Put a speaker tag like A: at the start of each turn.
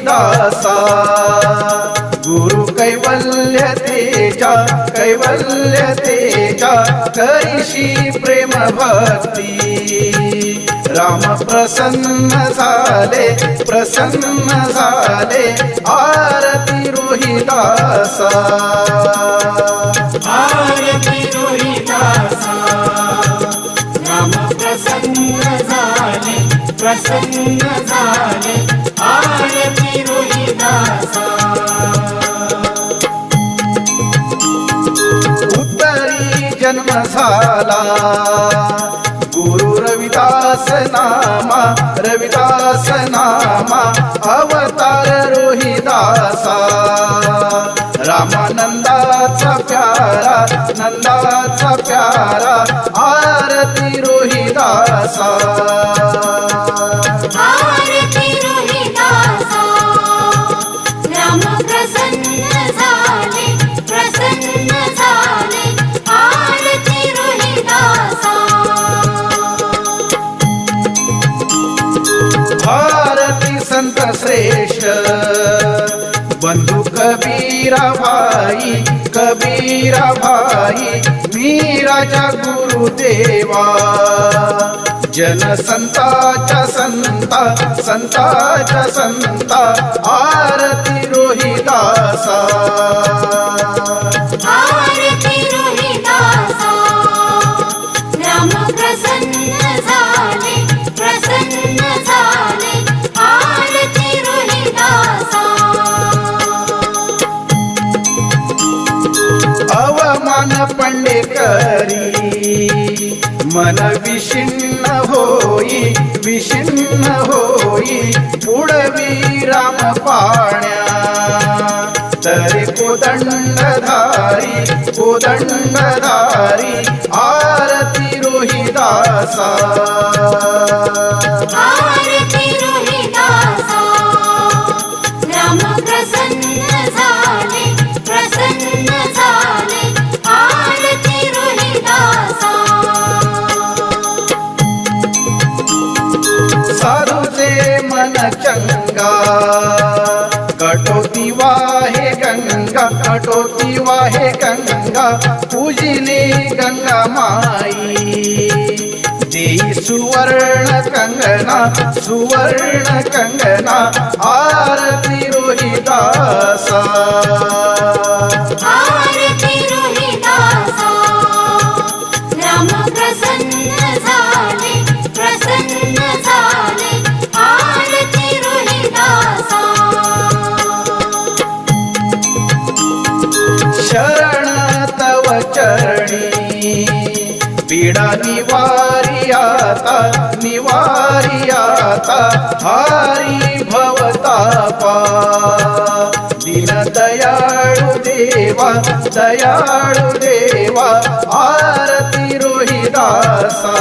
A: रोहिदासा गुरु कैवल्य तेजा करीशी प्रेम भक्ती राम प्रसन्न झाले आरती रोहिदासा
B: आरती रोहिदासा राम प्रसन्न झाले आरती रोहिदासा
A: उत्तरी जन्म झाला गुरु रविदास नामा अवतार रोहिदासा रामानंदाचा प्यारा आरती रोहिदासा
B: आरती रोहिदासा राम प्रसन्न झाले आरती रोहिदासा
A: भारती संत श्रेष्ठ बंधू कबीरा भाई मी राजा गुरुदेवा जनसंताच्या संता आरती रोहिदासा
B: आरती रोहिदासा राम प्रसन्न झाले आरती रोहिदासा
A: अवमान पंडेकरी मन विषिन्न होई उडवी राम पाण्या तरी कोदंडधारी आरती रोहिदासा
B: आरती रोहिदासा राम प्रसन्न झाले आरती रोहिदासा
A: साधुचे मन चंगा कटोती वाहे गंगा पूजिली गंगा माई देई सुवर्ण कंगना आरती रोहिदासा
B: आरती रोहिदासा राम प्रसन्न झाले आरती रोहिदासा
A: शरण तव चरणी पीडा निवारियाता हारी भवतापा दीन दयाळु देवा आरती रोहिदासा